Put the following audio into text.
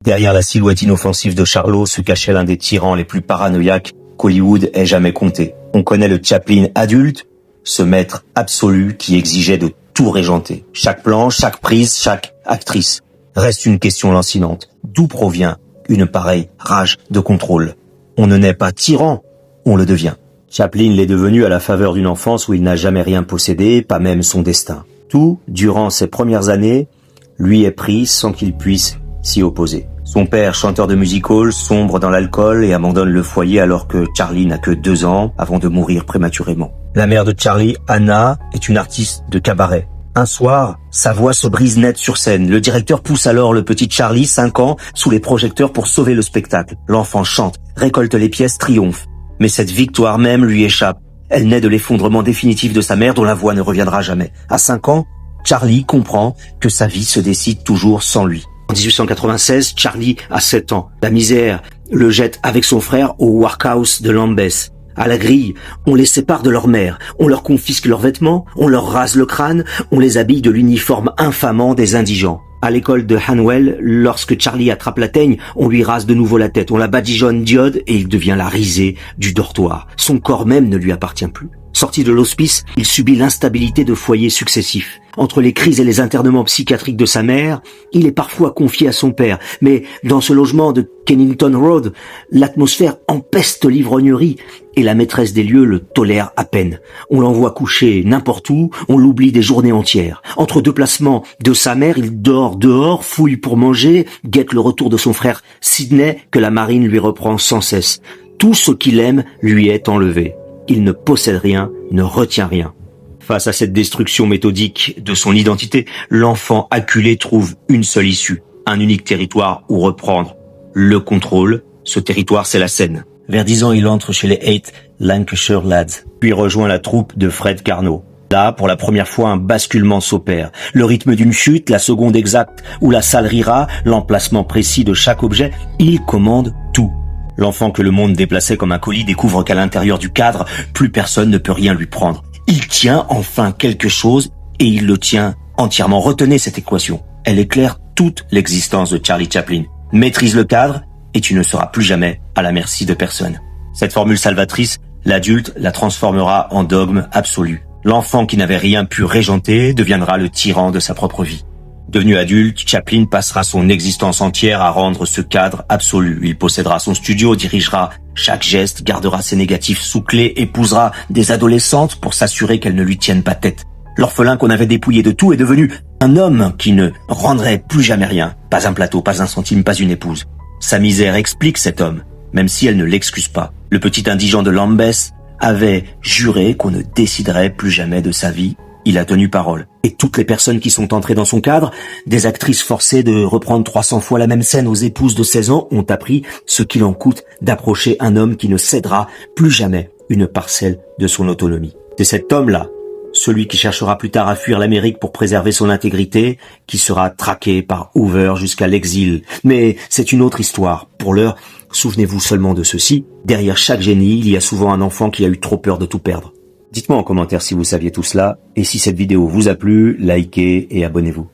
Derrière la silhouette inoffensive de Charlot se cachait l'un des tyrans les plus paranoïaques qu'Hollywood ait jamais compté. On connaît le Chaplin adulte, ce maître absolu qui exigeait de tout régenter. Chaque plan, chaque prise, chaque actrice. Reste une question lancinante. D'où provient une pareille rage de contrôle? On ne naît pas tyran, on le devient. Chaplin l'est devenu à la faveur d'une enfance où il n'a jamais rien possédé, pas même son destin. Tout, durant ses premières années, lui est pris sans qu'il puisse s'y opposer. Son père, chanteur de music-hall, sombre dans l'alcool et abandonne le foyer alors que Charlie n'a que 2 ans avant de mourir prématurément. La mère de Charlie, Anna, est une artiste de cabaret. Un soir, sa voix se brise net sur scène. Le directeur pousse alors le petit Charlie, 5 ans, sous les projecteurs pour sauver le spectacle. L'enfant chante, récolte les pièces, triomphe. Mais cette victoire même lui échappe. Elle naît de l'effondrement définitif de sa mère dont la voix ne reviendra jamais. À 5 ans, Charlie comprend que sa vie se décide toujours sans lui. En 1896, Charlie a 7 ans. La misère le jette avec son frère au workhouse de Lambeth. À la grille, on les sépare de leur mère, on leur confisque leurs vêtements, on leur rase le crâne, on les habille de l'uniforme infamant des indigents. À l'école de Hanwell, lorsque Charlie attrape la teigne, on lui rase de nouveau la tête, on la badigeonne d'iode et il devient la risée du dortoir. Son corps même ne lui appartient plus. Sorti de l'hospice, il subit l'instabilité de foyers successifs. Entre les crises et les internements psychiatriques de sa mère, il est parfois confié à son père. Mais dans ce logement de Kennington Road, l'atmosphère empeste l'ivrognerie et la maîtresse des lieux le tolère à peine. On l'envoie coucher n'importe où, on l'oublie des journées entières. Entre 2 placements de sa mère, il dort dehors, fouille pour manger, guette le retour de son frère Sidney que la marine lui reprend sans cesse. Tout ce qu'il aime lui est enlevé. Il ne possède rien, ne retient rien. Face à cette destruction méthodique de son identité, l'enfant acculé trouve une seule issue, un unique territoire où reprendre le contrôle. Ce territoire, c'est la Seine. Vers 10 ans, il entre chez les 8 Lancashire Lads, puis rejoint la troupe de Fred Carnot. Là, pour la première fois, un basculement s'opère. Le rythme d'une chute, la seconde exacte où la salle rira, l'emplacement précis de chaque objet, il commande tout. L'enfant que le monde déplaçait comme un colis découvre qu'à l'intérieur du cadre, plus personne ne peut rien lui prendre. Il tient enfin quelque chose et il le tient entièrement. Retenez cette équation. Elle éclaire toute l'existence de Charlie Chaplin. Maîtrise le cadre et tu ne seras plus jamais à la merci de personne. Cette formule salvatrice, l'adulte la transformera en dogme absolu. L'enfant qui n'avait rien pu régenter deviendra le tyran de sa propre vie. Devenu adulte, Chaplin passera son existence entière à rendre ce cadre absolu. Il possédera son studio, dirigera chaque geste, gardera ses négatifs sous clé, épousera des adolescentes pour s'assurer qu'elles ne lui tiennent pas tête. L'orphelin qu'on avait dépouillé de tout est devenu un homme qui ne rendrait plus jamais rien. Pas un plateau, pas un centime, pas une épouse. Sa misère explique cet homme, même si elle ne l'excuse pas. Le petit indigent de Lambeth avait juré qu'on ne déciderait plus jamais de sa vie. Il a tenu parole. Et toutes les personnes qui sont entrées dans son cadre, des actrices forcées de reprendre 300 fois la même scène aux épouses de 16 ans, ont appris ce qu'il en coûte d'approcher un homme qui ne cédera plus jamais une parcelle de son autonomie. C'est cet homme-là, celui qui cherchera plus tard à fuir l'Amérique pour préserver son intégrité, qui sera traqué par Hoover jusqu'à l'exil. Mais c'est une autre histoire. Pour l'heure, souvenez-vous seulement de ceci. Derrière chaque génie, il y a souvent un enfant qui a eu trop peur de tout perdre. Dites-moi en commentaire si vous saviez tout cela, et si cette vidéo vous a plu, likez et abonnez-vous.